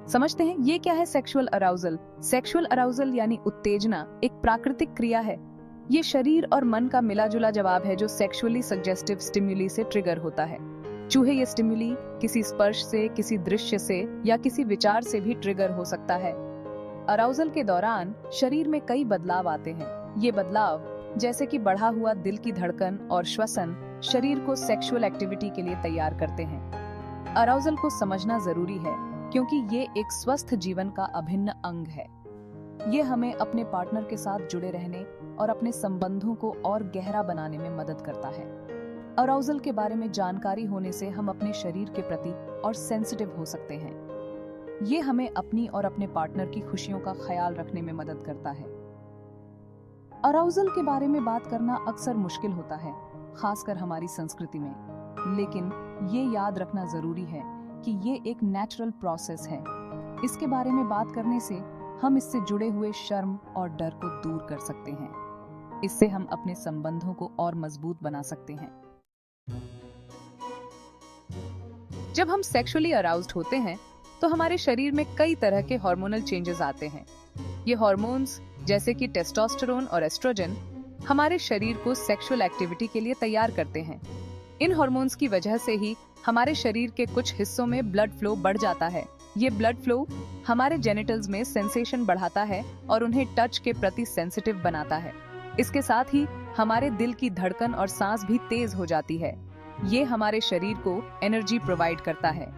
समझते हैं ये क्या है सेक्सुअल अराउजल। सेक्सुअल अराउजल यानी उत्तेजना एक प्राकृतिक क्रिया है। ये शरीर और मन का मिला जुला जवाब है जो सेक्सुअली सजेस्टिव स्टिम्युली से ट्रिगर होता है। चूहे ये स्टिम्युली किसी स्पर्श से, किसी दृश्य से या किसी विचार से भी ट्रिगर हो सकता है। अराउजल के दौरान शरीर में कई बदलाव आते हैं। ये बदलाव जैसे कि बढ़ा हुआ दिल की धड़कन और श्वसन शरीर को सेक्सुअल एक्टिविटी के लिए तैयार करते हैं। अराउजल को समझना जरूरी है क्योंकि ये एक स्वस्थ जीवन का अभिन्न अंग है। ये हमें अपने पार्टनर के साथ जुड़े रहने और अपने संबंधों को और गहरा बनाने में मदद करता है। अराउजल के बारे में जानकारी होने से हम अपने शरीर के प्रति और सेंसिटिव हो सकते हैं। ये हमें अपनी और अपने पार्टनर की खुशियों का ख्याल रखने में मदद करता है। अराउजल के बारे में बात करना अक्सर मुश्किल होता है, खासकर हमारी संस्कृति में, लेकिन ये याद रखना जरूरी है कि ये एक नेचुरल प्रोसेस है। इसके बारे में बात करने से हम इससे जुड़े हुए शर्म और डर को दूर कर सकते हैं। इससे हम अपने संबंधों को और मजबूत बना सकते हैं। जब हम सेक्सुअली अराउज्ड होते हैं तो हमारे शरीर में कई तरह के हार्मोनल चेंजेस आते हैं। ये हार्मोन्स जैसे कि टेस्टोस्टेरोन और एस्ट्रोजन हमारे शरीर को सेक्सुअल एक्टिविटी के लिए तैयार करते हैं। इन हार्मोन्स की वजह से ही हमारे शरीर के कुछ हिस्सों में ब्लड फ्लो बढ़ जाता है। ये ब्लड फ्लो हमारे जेनिटल्स में सेंसेशन बढ़ाता है और उन्हें टच के प्रति सेंसिटिव बनाता है। इसके साथ ही हमारे दिल की धड़कन और सांस भी तेज हो जाती है। ये हमारे शरीर को एनर्जी प्रोवाइड करता है।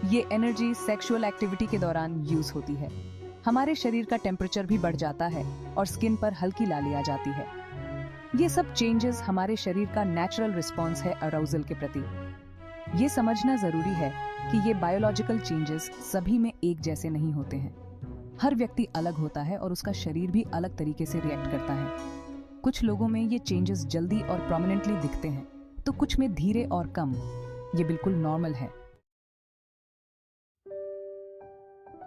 ये एनर्जी सेक्सुअल एक्टिविटी के दौरान यूज होती है। हमारे शरीर का टेम्परेचर भी बढ़ जाता है और स्किन पर हल्की लाली आ जाती है। ये सब चेंजेस हमारे शरीर का नेचुरल रिस्पॉन्स है अराउजल के प्रति। ये समझना जरूरी है कि ये बायोलॉजिकल चेंजेस सभी में एक जैसे नहीं होते हैं। हर व्यक्ति अलग होता है और उसका शरीर भी अलग तरीके से रिएक्ट करता है। कुछ लोगों में ये चेंजेस जल्दी और प्रोमिनेंटली दिखते हैं, तो कुछ में धीरे और कम। ये बिल्कुल नॉर्मल है।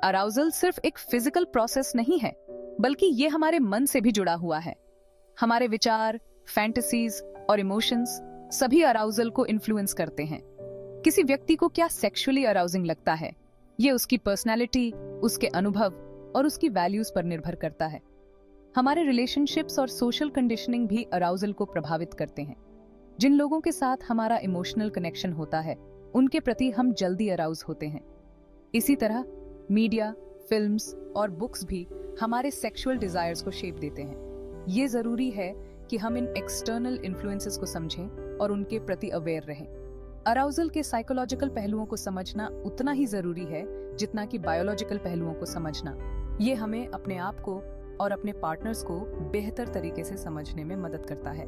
अराउजल सिर्फ एक फिजिकल प्रोसेस नहीं है, बल्कि ये हमारे मन से भी जुड़ा हुआ है। हमारे विचार, फैंटेसीज और इमोशंस सभी अराउजल को इन्फ्लुएंस करते हैं। किसी व्यक्ति को क्या सेक्सुअली अराउजिंग लगता है, ये उसकी पर्सनालिटी, उसके अनुभव और उसकी वैल्यूज पर निर्भर करता है। हमारे रिलेशनशिप्स और सोशल कंडीशनिंग भी अराउजल को प्रभावित करते हैं। जिन लोगों के साथ हमारा इमोशनल कनेक्शन होता है, उनके प्रति हम जल्दी अराउज होते हैं। इसी तरह मीडिया, फिल्म्स और बुक्स भी हमारे सेक्सुअल डिजायर्स को शेप देते हैं। ये जरूरी है कि हम इन एक्सटर्नल इन्फ्लुएंसेस को समझें और उनके प्रति अवेयर रहें। अराउजल के साइकोलॉजिकल पहलुओं को समझना उतना ही जरूरी है जितना कि बायोलॉजिकल पहलुओं को समझना। ये हमें अपने आप को और अपने पार्टनर्स को बेहतर तरीके से समझने में मदद करता है।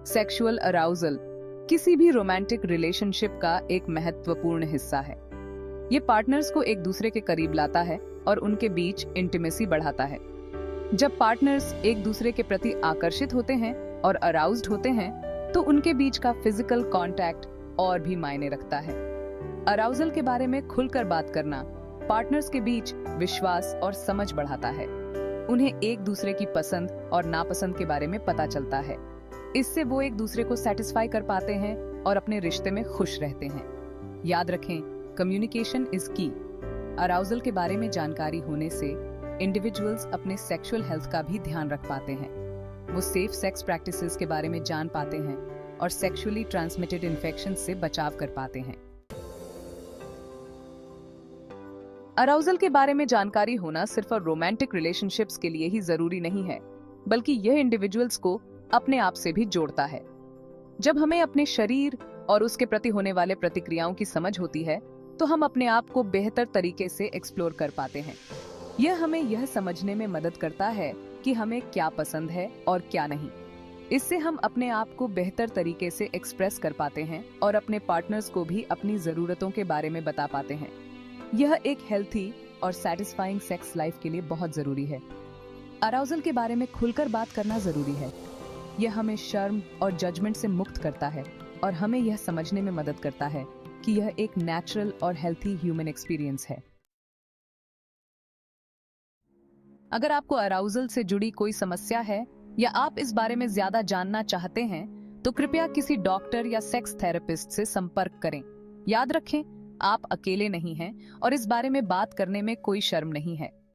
सेक्सुअल अराउजल किसी भी रोमांटिक रिलेशनशिप का एक महत्वपूर्ण हिस्सा है। ये पार्टनर्स को एक दूसरे के करीब लाता है और उनके बीच इंटीमेसी बढ़ाता है। जब पार्टनर्स एक दूसरे के प्रति आकर्षित होते हैं और अराउज्ड होते हैं, तो उनके बीच का फिजिकल कांटेक्ट और भी मायने रखता है। अराउजल के बारे में खुलकर बात करना पार्टनर्स के बीच विश्वास और समझ बढ़ाता है। उन्हें एक दूसरे की पसंद और नापसंद के बारे में पता चलता है। इससे वो एक दूसरे को सेटिस्फाई कर पाते हैं और अपने रिश्ते में खुश रहते हैं। याद रखें, कम्युनिकेशन इज की। अराउजल के बारे में जानकारी होने से इंडिविजुअल्स अपने सेक्सुअल हेल्थ का भी ध्यान रख पाते हैं। वो सेफ सेक्स प्रैक्टिसेस के बारे में जान पाते हैं और सेक्सुअली ट्रांसमिटेड इन्फेक्शन से बचाव कर पाते हैं। अराउजल के बारे में जानकारी होना सिर्फ रोमांटिक रिलेशनशिप्स के लिए ही जरूरी नहीं है, बल्कि यह इंडिविजुअल्स को अपने आप से भी जोड़ता है। जब हमें अपने शरीर और उसके प्रति होने वाले प्रतिक्रियाओं की समझ होती है, तो हम अपने आप को बेहतर तरीके से एक्सप्लोर कर पाते हैं। यह हमें यह समझने में मदद करता है कि हमें क्या पसंद है और क्या नहीं। इससे हम अपने आप को बेहतर तरीके से एक्सप्रेस कर पाते हैं और अपने पार्टनर्स को भी अपनी जरूरतों के बारे में बता पाते हैं। यह एक हेल्थी और सैटिस्फाइंग सेक्स लाइफ के लिए बहुत जरूरी है। अराउजल के बारे में खुलकर बात करना जरूरी है। यह हमें शर्म और जजमेंट से मुक्त करता है और हमें यह समझने में मदद करता है कि यह एक नेचुरल और हेल्थी ह्यूमन एक्सपीरियंस है। अगर आपको अराउजल से जुड़ी कोई समस्या है या आप इस बारे में ज्यादा जानना चाहते हैं, तो कृपया किसी डॉक्टर या सेक्स थेरेपिस्ट से संपर्क करें। याद रखें, आप अकेले नहीं हैं और इस बारे में बात करने में कोई शर्म नहीं है।